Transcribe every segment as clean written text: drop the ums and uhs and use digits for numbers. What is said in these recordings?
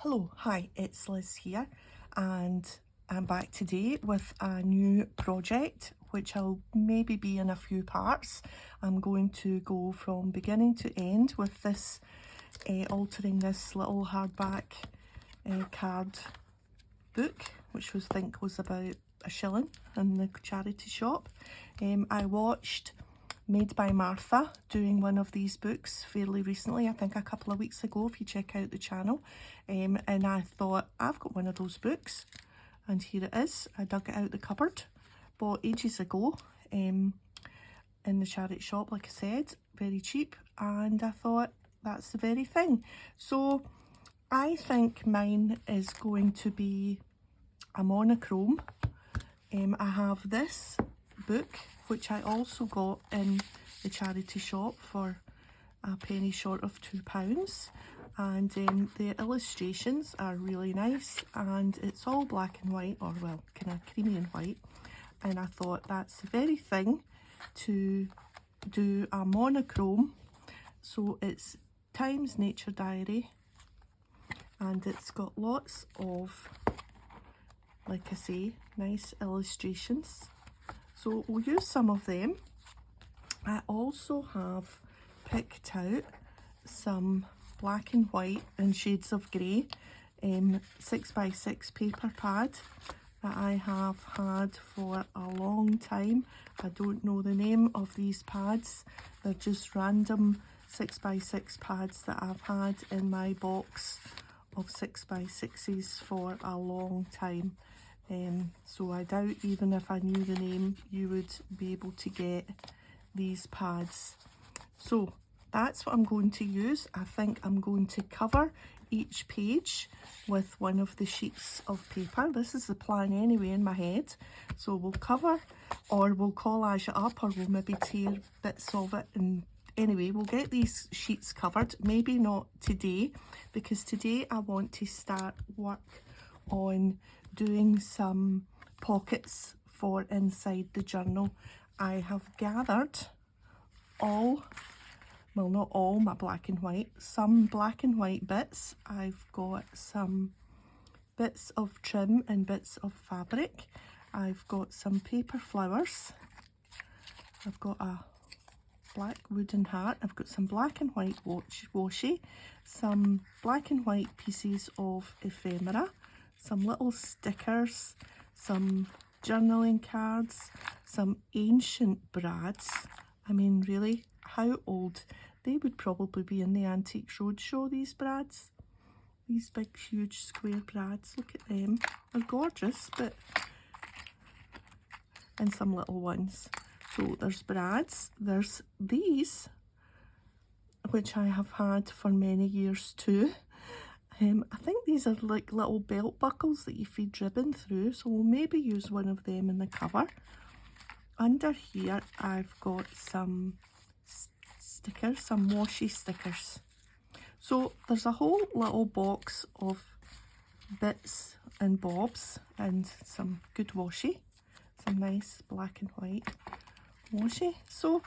Hello, hi, it's Liz here, and I'm back today with a new project which will maybe be in a few parts. I'm going to go from beginning to end with this, altering this little hardback card book, which I think was about £1 in the charity shop. I watched Made by Martha doing one of these books fairly recently, I think a couple of weeks ago, if you check out the channel, and I thought, I've got one of those books, and here it is. I dug it out the cupboard, bought ages ago in the charity shop, like I said, very cheap, and I thought that's the very thing. So I think mine is going to be a monochrome. I have this book, which I also got in the charity shop for a penny short of £2, and the illustrations are really nice, and it's all black and white, or well, kind of creamy and white, and I thought that's the very thing to do a monochrome. So it's Times Nature Diary, and it's got lots of, like I say, nice illustrations. So we'll use some of them. I also have picked out some black and white and shades of grey 6x6 paper pad that I have had for a long time. I don't know the name of these pads. They're just random 6x6 pads that I've had in my box of 6x6s for a long time. So I doubt even if I knew the name you would be able to get these pads. So that's what I'm going to use. I think I'm going to cover each page with one of the sheets of paper. This is the plan anyway in my head. So we'll cover, or we'll collage it up, or we'll maybe tear bits of it, and anyway, we'll get these sheets covered. Maybe not today, because today I want to start work on doing some pockets for inside the journal. I have gathered all, well, not all my black and white, some black and white bits. I've got some bits of trim and bits of fabric. I've got some paper flowers. I've got a black wooden heart. I've got some black and white washi, some black and white pieces of ephemera, some little stickers, some journaling cards, some ancient brads. I mean, really, how old? They would probably be in the Antiques Roadshow, these brads. These big, huge, square brads. Look at them. They're gorgeous, but... and some little ones. So there's brads. There's these, which I have had for many years too. I think these are like little belt buckles that you feed ribbon through, so we'll maybe use one of them in the cover. Under here I've got some stickers, some washi stickers. So there's a whole little box of bits and bobs and some good washi, some nice black and white washi. So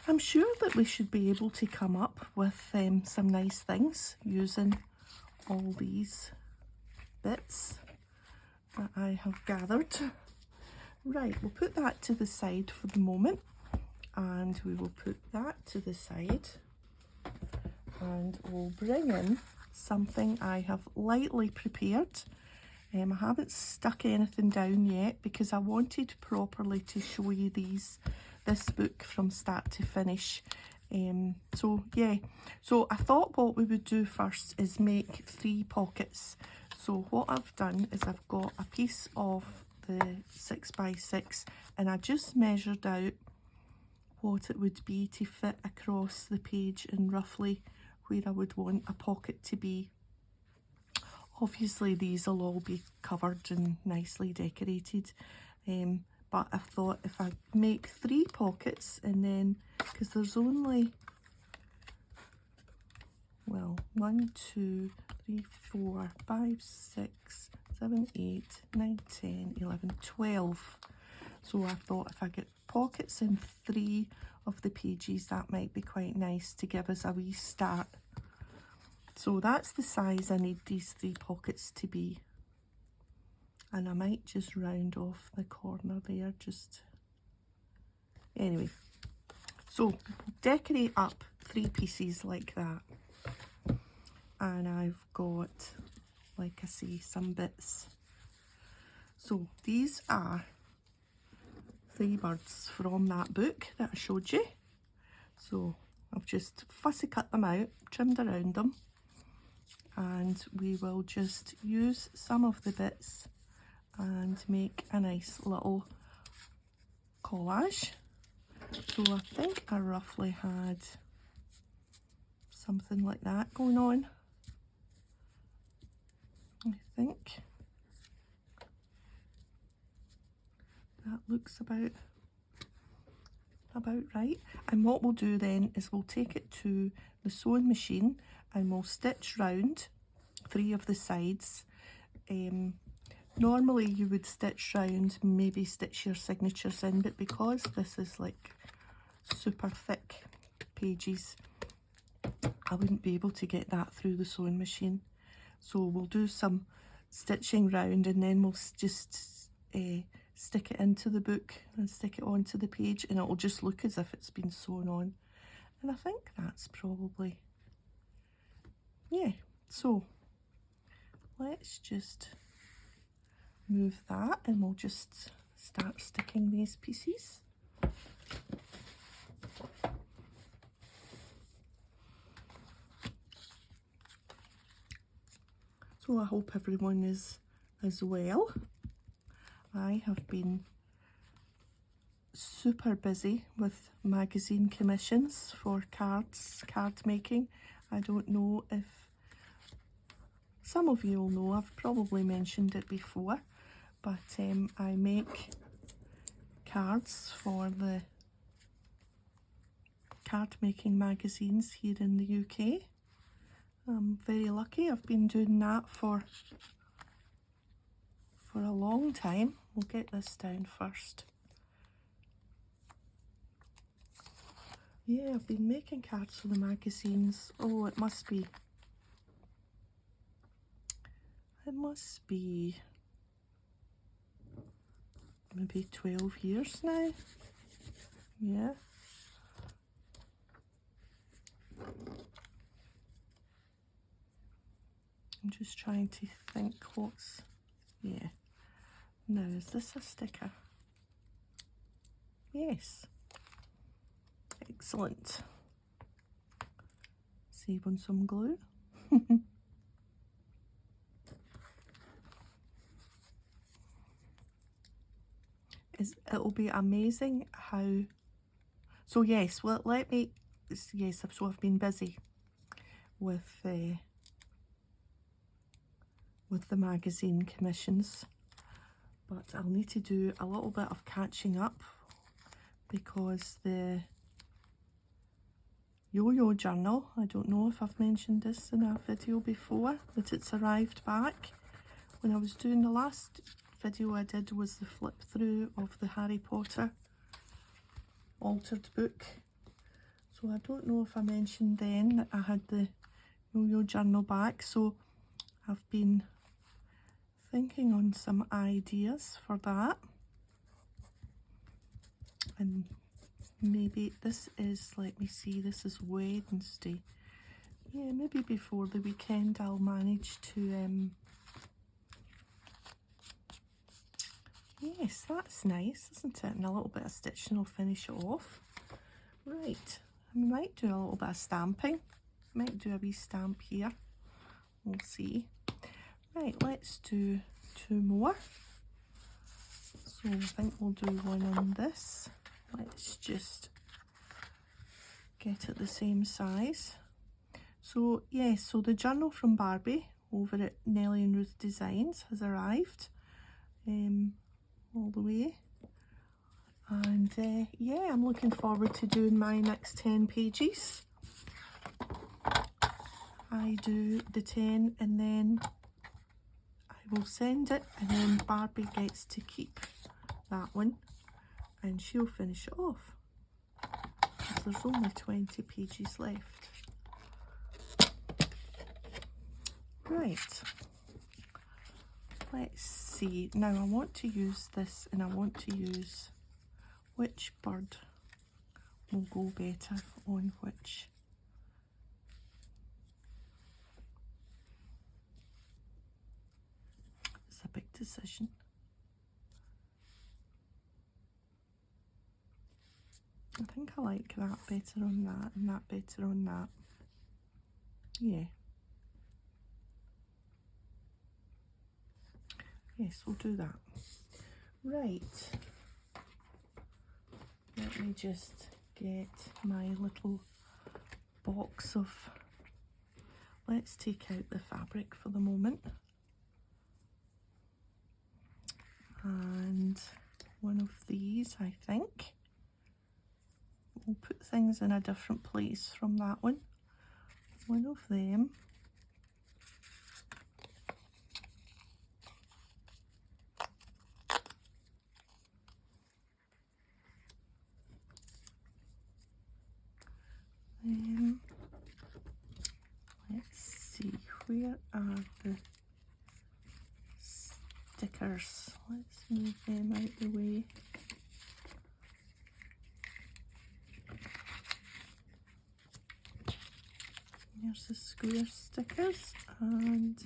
I'm sure that we should be able to come up with some nice things using all these bits that I have gathered. Right, we'll put that to the side for the moment, and we will put that to the side, and we'll bring in something I have lightly prepared. I haven't stuck anything down yet because I wanted properly to show you this book from start to finish. So yeah, so I thought what we would do first is make 3 pockets. So what I've done is I've got a piece of the 6x6, and I just measured out what it would be to fit across the page and roughly where I would want a pocket to be. Obviously these will all be covered and nicely decorated, but I thought if I make 3 pockets, and then, because there's only, well, 1, 2, 3, 4, 5, 6, 7, 8, 9, 10, 11, 12. So I thought if I get pockets in 3 of the pages, that might be quite nice to give us a wee start So that's the size I need these 3 pockets to be. And I might just round off the corner there, just anyway. So decorate up 3 pieces like that. And I've got, like I say, some bits. So these are 3 birds from that book that I showed you. So I've just fussy cut them out, trimmed around them, and we will just use some of the bits and make a nice little collage. So I think I roughly had something like that going on. I think that looks about right. And what we'll do then is we'll take it to the sewing machine and we'll stitch round 3 of the sides. Normally you would stitch round, maybe stitch your signatures in, but because this is like super thick pages, I wouldn't be able to get that through the sewing machine. So we'll do some stitching round and then we'll just stick it into the book and stick it onto the page, and it'll just look as if it's been sewn on. And I think that's probably, yeah. So let's just move that and we'll just start sticking these pieces. So I hope everyone is as well. I have been super busy with magazine commissions for cards, card making. I don't know if some of you will know, I've probably mentioned it before, but I make cards for the card making magazines here in the UK. I'm very lucky. I've been doing that for a long time. We'll get this down first. Yeah, I've been making cards for the magazines. Oh, it must be maybe 12 years now. Yeah. I'm just trying to think what's, yeah. Now, is this a sticker? Yes. Excellent. Save on some glue. It'll be amazing how, so yes, well, yes, so I've been busy with the magazine commissions, but I'll need to do a little bit of catching up because the yo-yo journal, I don't know if I've mentioned this in a video before, but it's arrived back. When I was doing the last video I did was the flip through of the Harry Potter altered book. So I don't know if I mentioned then that I had the yo-yo journal back, so I've been thinking on some ideas for that. And maybe this is, let me see, this is Wednesday. Yeah, maybe before the weekend I'll manage to, yes, that's nice, isn't it? And a little bit of stitching will finish it off. Right, I might do a little bit of stamping. Might do a wee stamp here. We'll see. Right, let's do 2 more. So I think we'll do one on this. Let's just get it the same size. So yes, so the journal from Barbie over at Nellie and Ruth Designs has arrived all the way. And yeah, I'm looking forward to doing my next 10 pages. I do the 10 and then I will send it, and then Barbie gets to keep that one and she'll finish it off. Because there's only 20 pages left. Right, let's see. Now I want to use this, and I want to use which bird will go better on which. It's a big decision. I think I like that better on that, and that better on that. Yeah. Yes, we'll do that. Right. Let me just get my little box of... Let's take out the fabric for the moment. And one of these, I think. We'll put things in a different place from that one. One of them. Let's see, where are the stickers? Let's move them out the way. Here's the square stickers, and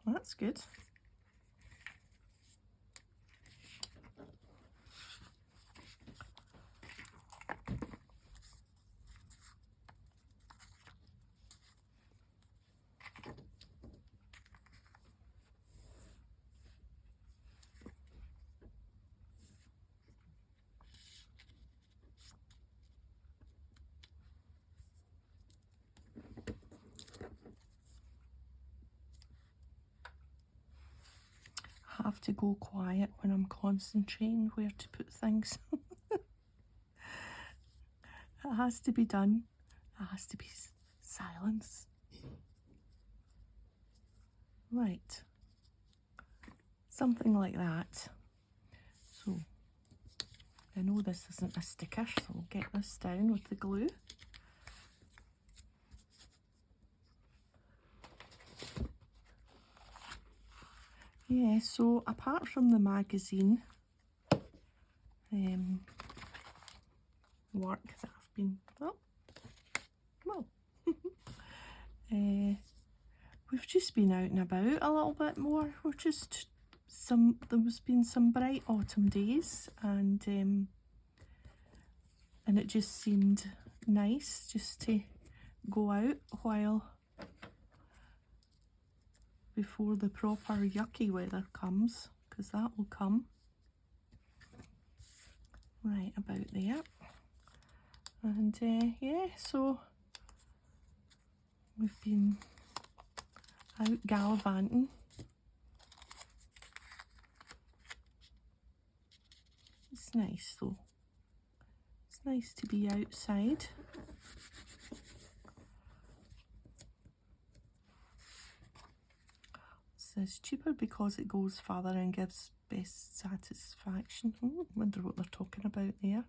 that's good. I have to go quiet when I'm concentrating where to put things. It has to be done. It has to be silence. Right. Something like that. So, I know this isn't a sticker, so I'll get this down with the glue. Yeah, so apart from the magazine work that I've been, we've just been out and about a little bit more. We're just there's been some bright autumn days, and it just seemed nice just to go out while before the proper yucky weather comes, because that will come right about there. And yeah, so we've been out gallivanting. It's nice though. It's nice to be outside. It says cheaper because it goes further and gives best satisfaction. Wonder what they're talking about there.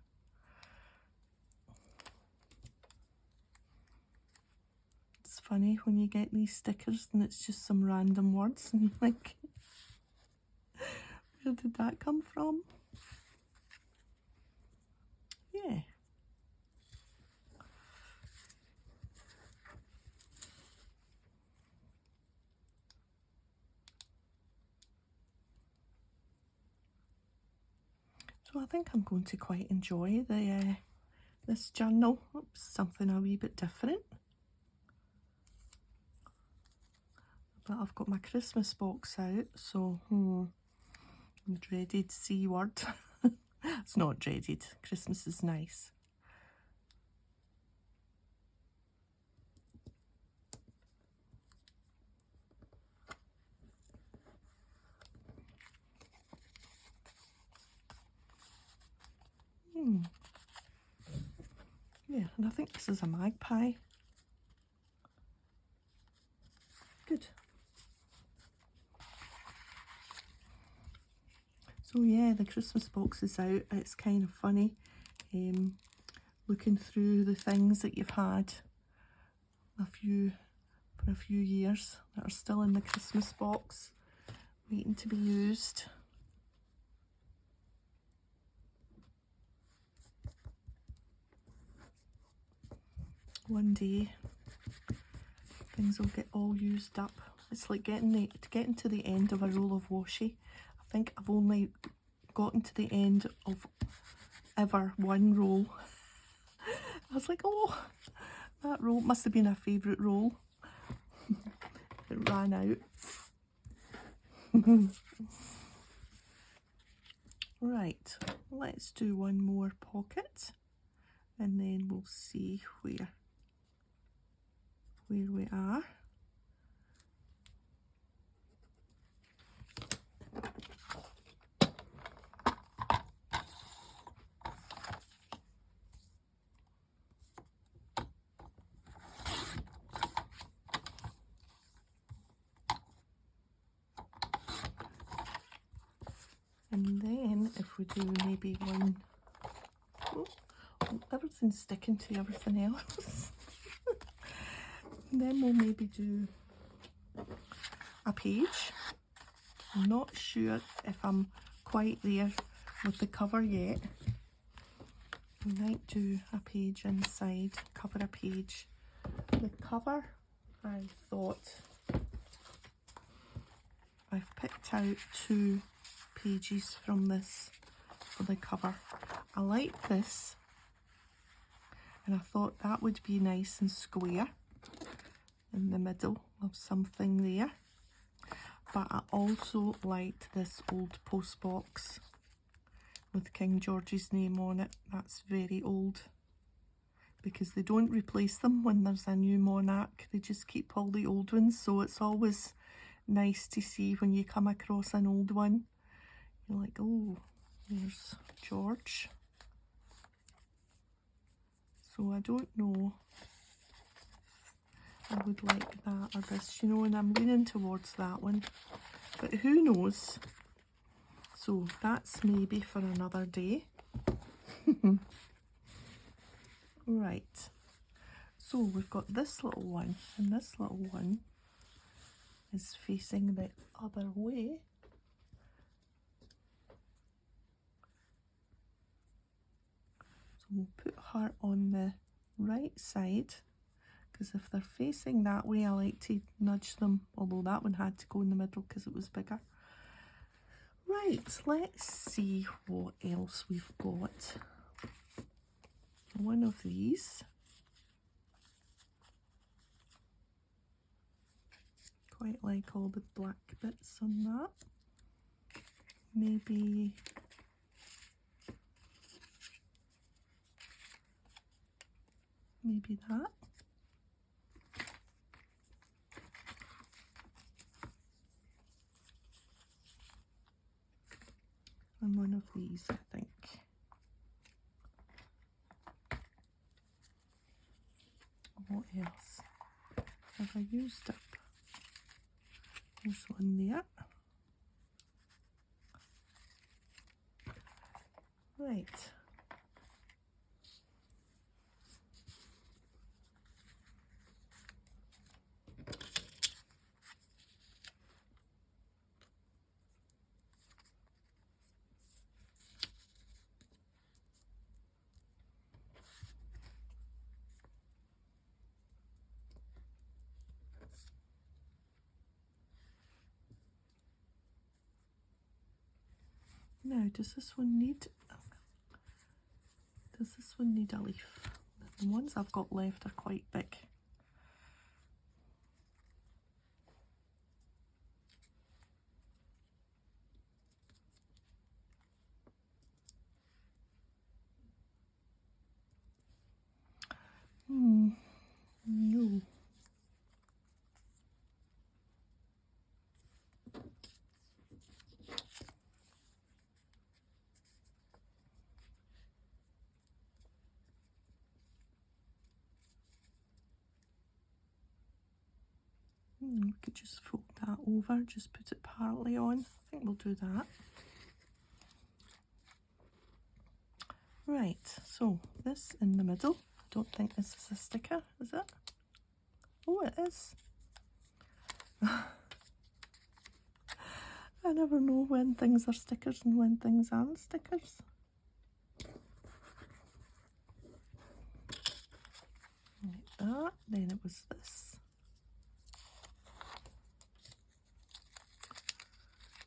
It's funny when you get these stickers and it's just some random words and you're like, where did that come from? Yeah. So I think I'm going to quite enjoy the this journal. Oops, something a wee bit different. But I've got my Christmas box out, so dreaded C word. It's not dreaded. Christmas is nice. Yeah, and I think this is a magpie. Good. So yeah, the Christmas box is out. It's kind of funny looking through the things that you've had for a few years that are still in the Christmas box waiting to be used. One day things will get all used up. It's like getting to the end of a roll of washi. I think I've only gotten to the end of ever one roll. I was like, oh, that roll must have been a favourite roll. It ran out. Right, let's do one more pocket and then we'll see where we are. And then if we do maybe one, oh, everything's sticking to everything else. And then we'll maybe do a page. I'm not sure if I'm quite there with the cover yet. We might do a page inside, cover a page. The cover, I thought I've picked out 2 pages from this for the cover. I like this and I thought that would be nice and square in the middle of something there. But I also liked this old post box with King George's name on it. That's very old because they don't replace them when there's a new monarch. They just keep all the old ones, so it's always nice to see when you come across an old one. You're like, oh, there's George. So I don't know I would like that or this, you know, and I'm leaning towards that one. But who knows? So that's maybe for another day. Right. So we've got this little one, and this little one is facing the other way. So we'll put her on the right side, because if they're facing that way, I like to nudge them, although that one had to go in the middle because it was bigger. Right, let's see what else we've got. One of these. Quite like all the black bits on that. Maybe that. And one of these, I think. What else have I used up? There's one there. Right. Now, does this one need a leaf? The ones I've got left are quite big. No. We could just fold that over, just put it partly on. I think we'll do that. Right, so this in the middle. I don't think this is a sticker, is it? Oh, it is. I never know when things are stickers and when things aren't stickers. Like that, then it was this.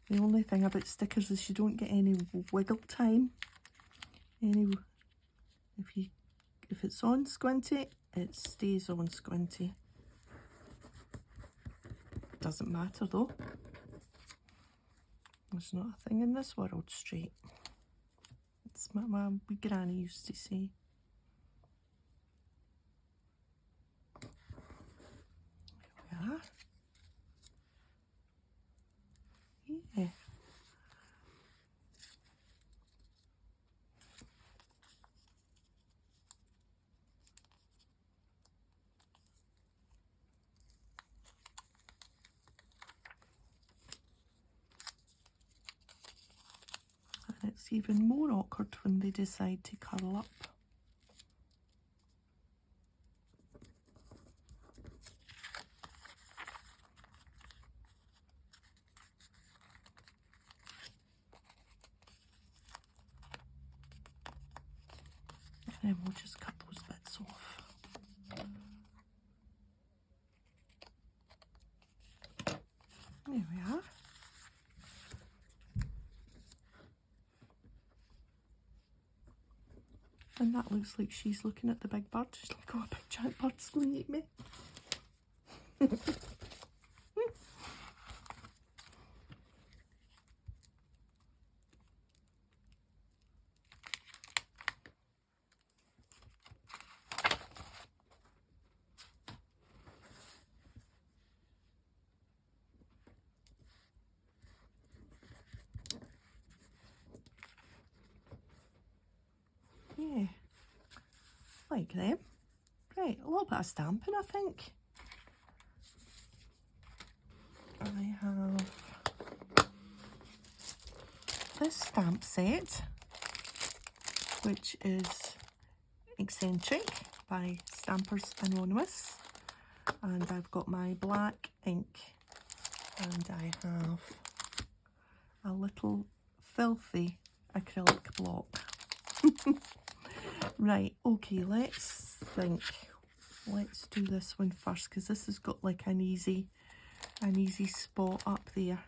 The only thing about stickers is you don't get any wiggle time. If it's on squinty, it stays on squinty. Doesn't matter though. There's not a thing in this world straight. It's what my wee granny used to say. There we are. Yeah. And it's even more awkward when they decide to curl up. And then we'll just cut those bits off. There we are. And that looks like she's looking at the big bird. She's like, oh, a big giant bird's going to eat me. Yeah, like them. Right, a little bit of stamping, I think. I have this stamp set, which is Eccentric by Stampers Anonymous. And I've got my black ink, and I have a little filthy acrylic block. Right, okay, let's think. Let's do this one first, because this has got like an easy spot up there.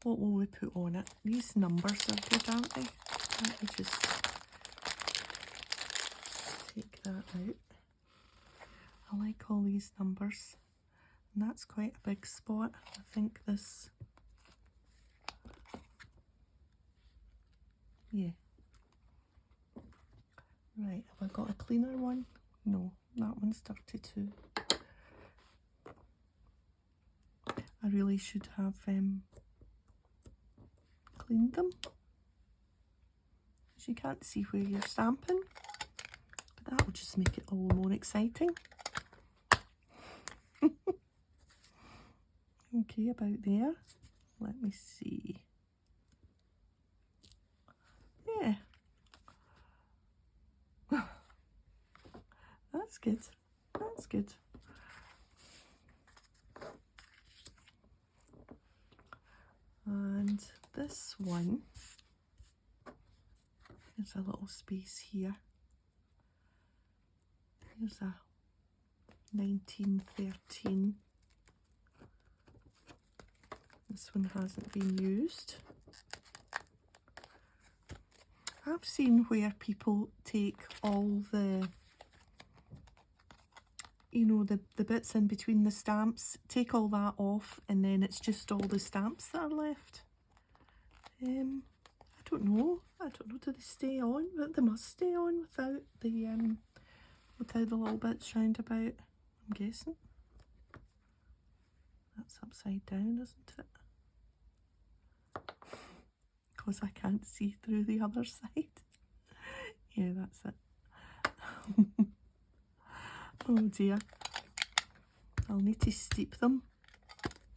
What will we put on it? These numbers are good, aren't they? Let me just take that out. I like all these numbers, and that's quite a big spot. I think this, yeah. Right, have I got a cleaner one? No, that one's dirty too. I really should have cleaned them, because you can't see where you're stamping, but that will just make it all the more exciting. Okay, about there. Let me see. Yeah. That's good. That's good. And this one, there's a little space here. Here's a 1913. This one hasn't been used. I've seen where people take all the, you know, the bits in between the stamps, take all that off, and then it's just all the stamps that are left. I don't know. Do they stay on? But they must stay on without the little bits round about. I'm guessing. That's upside down, isn't it? Because I can't see through the other side. Yeah, that's it. Oh dear. I'll need to steep them,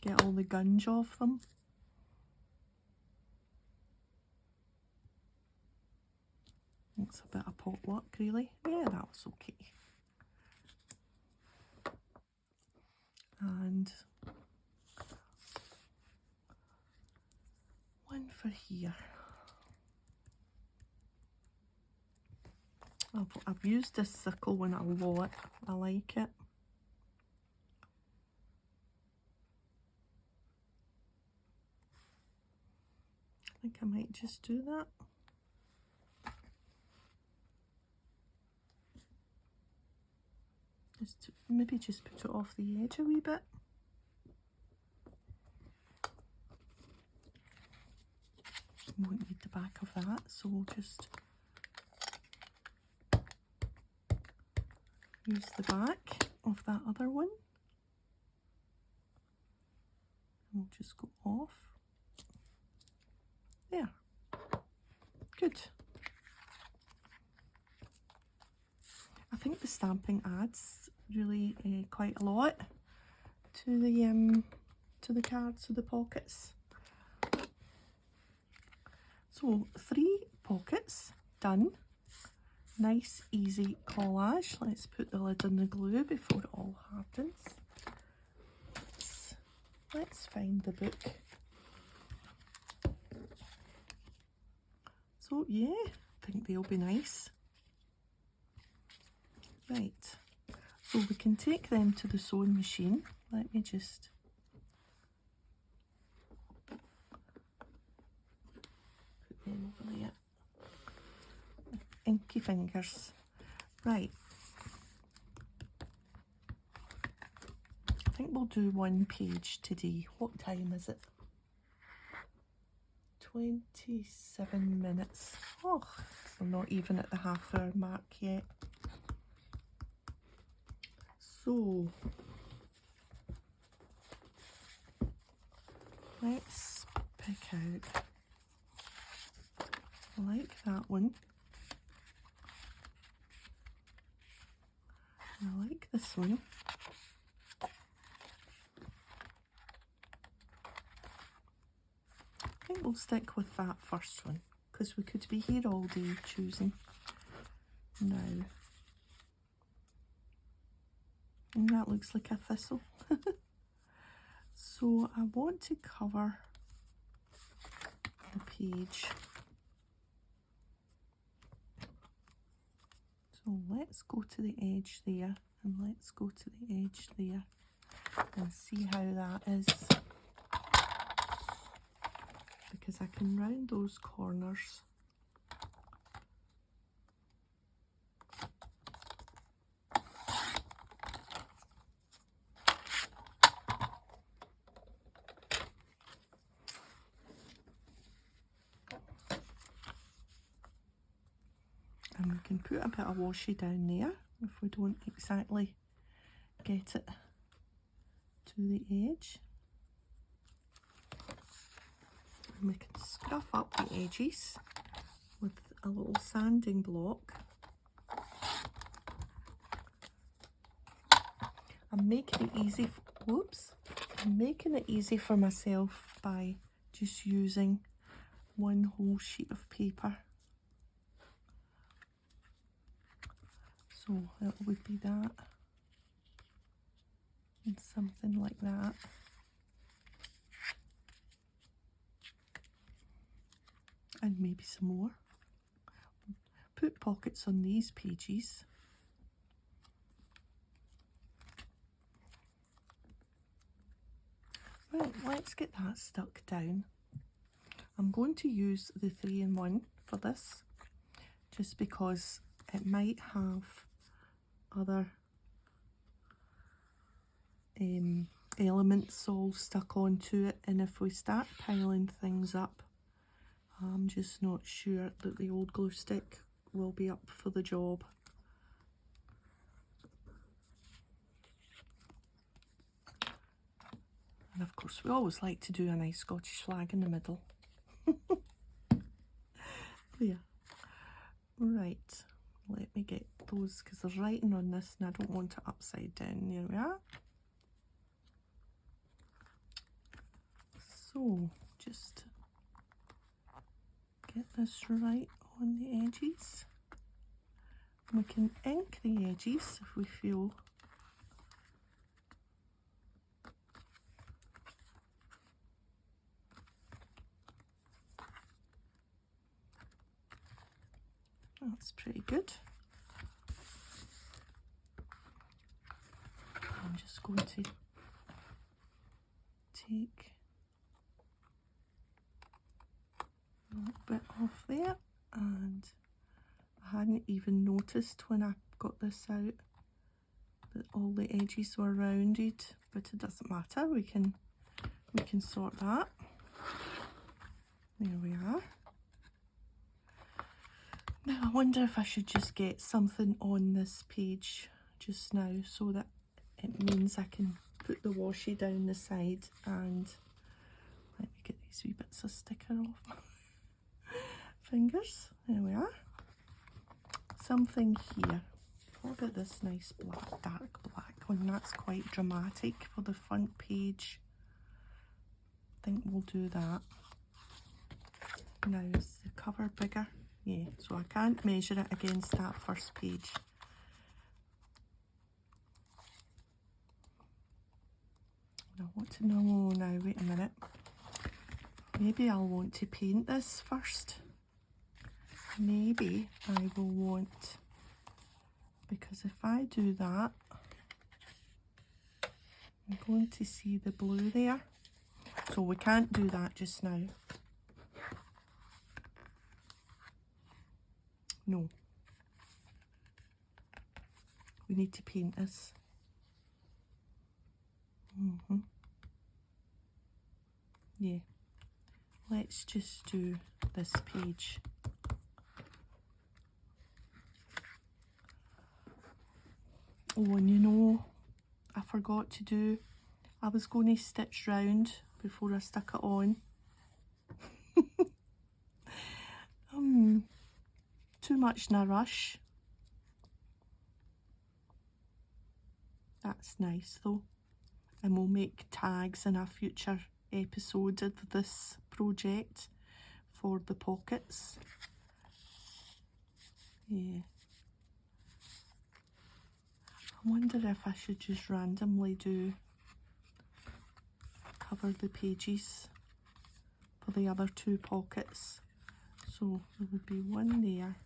get all the gunge off them. It's a bit of potluck, really. Yeah, that was okay. And one for here. I've used this sickle one a lot. I like it. I think I might just do that. Maybe just put it off the edge a wee bit. Won't need the back of that, so we'll just use the back of that other one. And we'll just go off. There. Good. I think the stamping adds really quite a lot to the cards, to the pockets. So 3 pockets done. Nice easy collage. Let's put the lid on the glue before it all hardens. Let's find the book. So yeah, I think they'll be nice. Right, so we can take them to the sewing machine. Let me just put them over there. Inky fingers. Right, I think we'll do 1 page today. What time is it? 27 minutes. Oh, we're not even at the half-hour mark yet. So let's pick out, I like that one. I like this one. I think we'll stick with that first one because we could be here all day choosing. Now, and that looks like a thistle. So I want to cover the page. So let's go to the edge there, and let's go to the edge there and see how that is. Because I can round those corners. And we can put a bit of washi down there if we don't exactly get it to the edge. And we can scruff up the edges with a little sanding block. I'm making it easy, I'm making it easy for myself by just using one whole sheet of paper. So it would be that, and something like that. And maybe some more. Put pockets on these pages. Right, let's get that stuck down. I'm going to use the 3-in-1 for this, just because it might have other elements all stuck onto it, and if we start piling things up, I'm just not sure that the old glue stick will be up for the job. And of course we always like to do a nice Scottish flag in the middle. There. Right, let me get those, because there's writing on this and I don't want it upside down. There we are. So just get this right on the edges. We can ink the edges if we feel that's pretty good. I'm just going to take a little bit off there, and I hadn't even noticed when I got this out that all the edges were rounded, but it doesn't matter, we can sort that. There we are. Now I wonder if I should just get something on this page just now so that it means I can put the washi down the side, and let me get these wee bits of sticker off my fingers. There we are. Something here. What about this nice black, dark black one? That's quite dramatic for the front page. I think we'll do that. Now, is the cover bigger? Yeah, so I can't measure it against that first page. I want to know now, wait a minute. Maybe I'll want to paint this first. Maybe I will want, because if I do that, I'm going to see the blue there. So we can't do that just now. No. We need to paint this. Yeah. Let's just do this page. Oh, and you know, I forgot to do, I was going to stitch round before I stuck it on. Too much in a rush. That's nice though. And we'll make tags in a future episode of this project for the pockets. Yeah. I wonder if I should just randomly do cover the pages for the other two pockets. So there would be one there,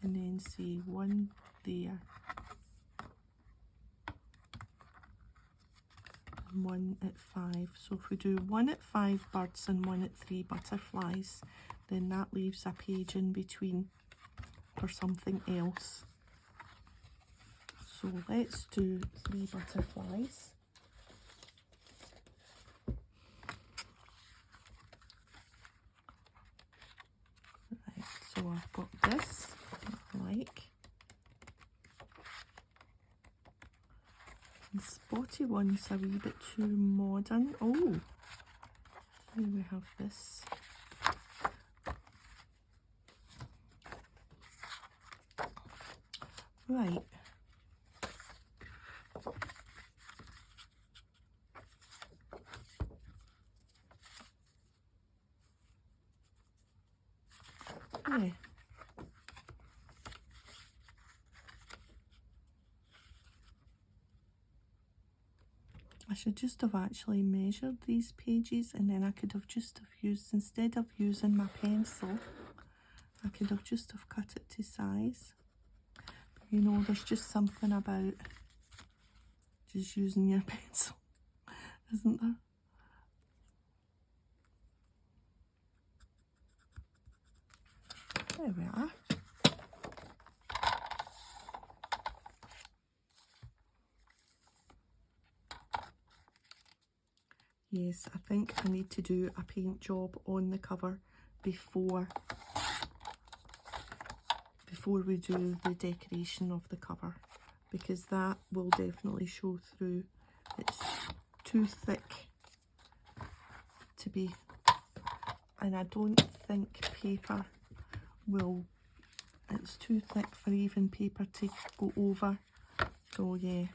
and then say one there, and one at 5. So if we do one at 5 birds and one at 3 butterflies, then that leaves a page in between for something else. So let's do 3 butterflies. Right, so I've got this, I like. And spotty one's a wee bit too modern. Oh, here we have this. Right. Yeah. I should just have actually measured these pages, and then I could have just have used, instead of using my pencil, I could have just have cut it to size. But you know, there's just something about just using your pencil, isn't there? There we are. Yes, I think I need to do a paint job on the cover before we do the decoration of the cover, because that will definitely show through. It's too thick to be, and I don't think paper will, it's too thick for even paper to go over. So yeah,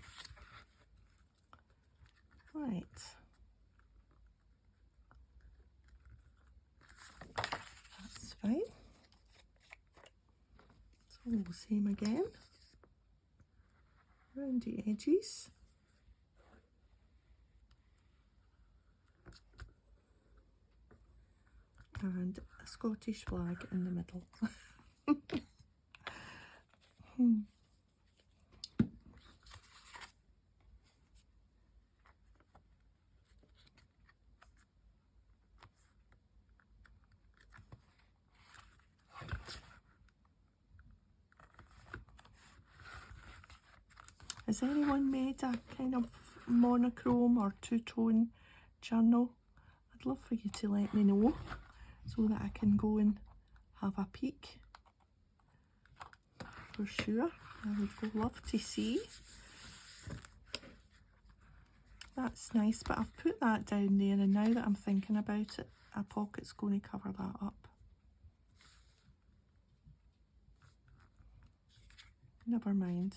right. That's fine. So same again. around the edges. And a Scottish flag in the middle. Has anyone made a kind of monochrome or two-tone journal? I'd love for you to let me know so that I can go and have a peek. For sure, I would love to see. That's nice, but I've put that down there, and now that I'm thinking about it, a pocket's going to cover that up. Never mind.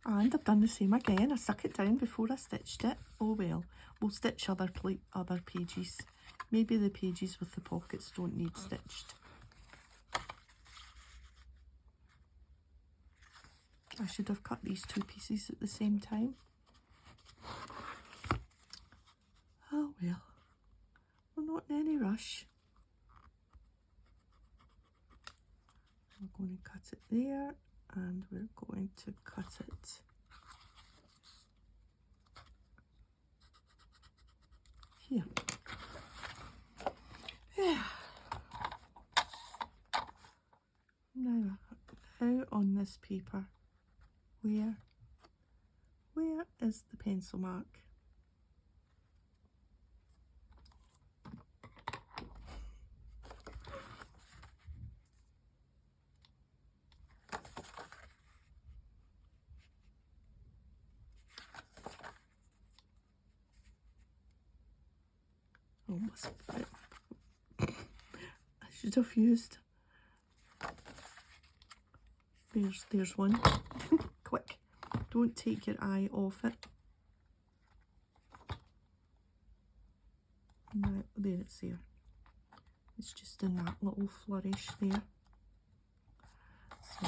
And I've done the same again. I stuck it down before I stitched it. Oh well, we'll stitch other pages. Maybe the pages with the pockets don't need stitched. I should have cut these two pieces at the same time. Oh well, we're not in any rush. We're going to cut it there, and we're going to cut it here. Yeah. Now on this paper, where is the pencil mark? I should have used. There's one. Quick, don't take your eye off it. Now, there it's there. It's just in that little flourish there. So.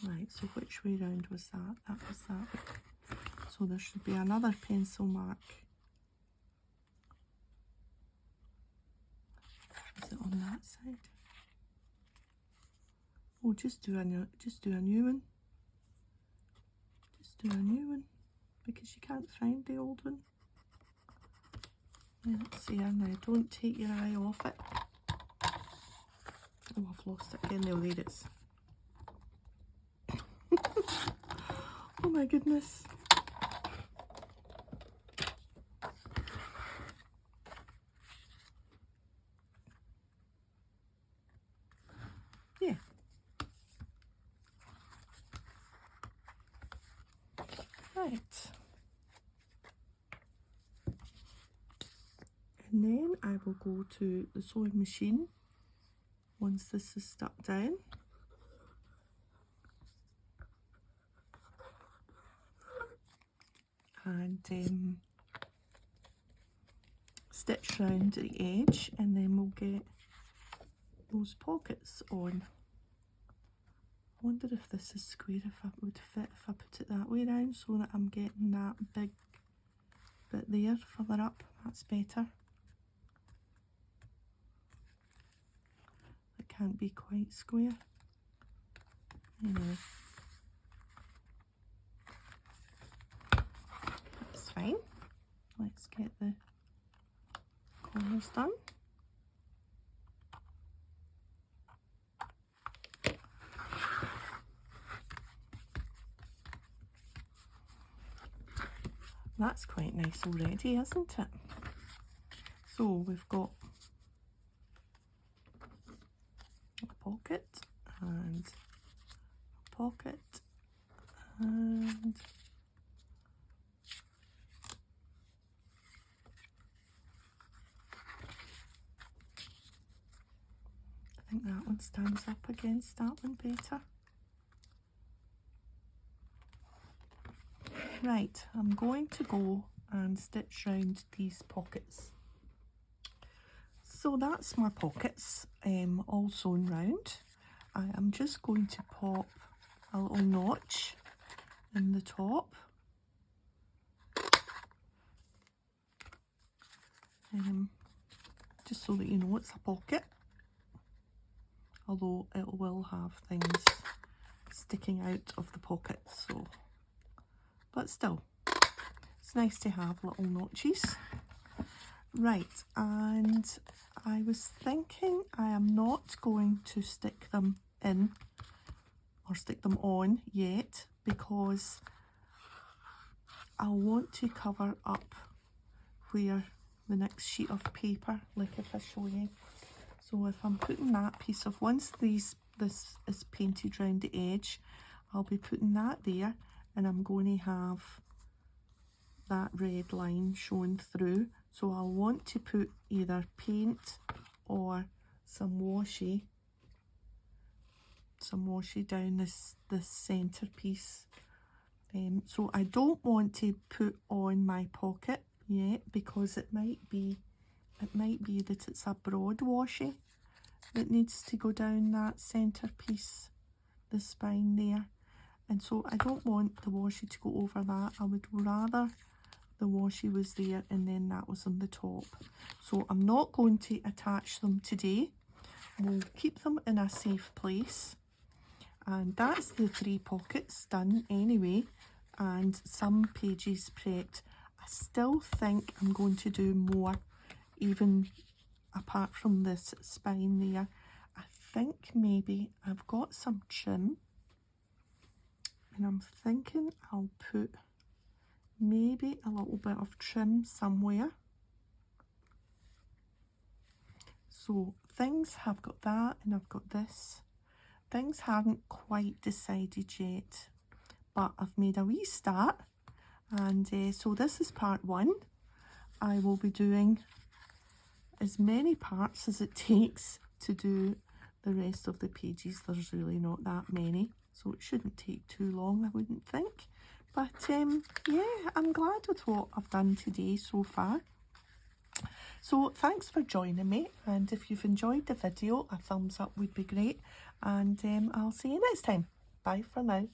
Right, so which way round was that? That was that way. So there should be another pencil mark. Is it on that side? Oh, just do a new one. Just do a new one, because you can't find the old one. Let's see here now. Don't take your eye off it. Oh, I've lost it again. There it is. Oh my goodness. Yeah. Right. And then I will go to the sewing machine once this is stuck down. And stitch round the edge, and then we'll get those pockets on. I wonder if this is square, if it would fit if I put it that way around, so that I'm getting that big bit there further up. That's better. It can't be quite square. Anyway, that's fine. Let's get the corners done. That's quite nice already, isn't it? So we've got a pocket and a pocket and I think that one stands up against that one better. Right, I'm going to go and stitch round these pockets. So that's my pockets all sewn round. I am just going to pop a little notch in the top. Just so that you know it's a pocket, although it will have things sticking out of the pocket, so, but still, it's nice to have little notches. Right, and I was thinking I am not going to stick them in or stick them on yet, because I want to cover up where the next sheet of paper, like if I show you. So if I'm putting that piece of, once this is painted round the edge, I'll be putting that there, and I'm going to have that red line showing through. So I'll want to put either paint or some washi down this centre piece. So I don't want to put on my pocket yet, because it might be that it's a broad washi that needs to go down that centre piece, the spine there, and so I don't want the washi to go over that. I would rather the washi was there and then that was on the top. So I'm not going to attach them today. We'll keep them in a safe place. And that's the 3 pockets done anyway, and some pages prepped. I still think I'm going to do more, even apart from this spine there. I think maybe I've got some trim, and I'm thinking I'll put maybe a little bit of trim somewhere. So things have got that, and I've got this. Things haven't quite decided yet, but I've made a wee start, and so this is part 1. I will be doing as many parts as it takes to do the rest of the pages. There's really not that many, so it shouldn't take too long, I wouldn't think. But yeah, I'm glad with what I've done today so far. So thanks for joining me, and if you've enjoyed the video, a thumbs up would be great, and I'll see you next time. Bye for now.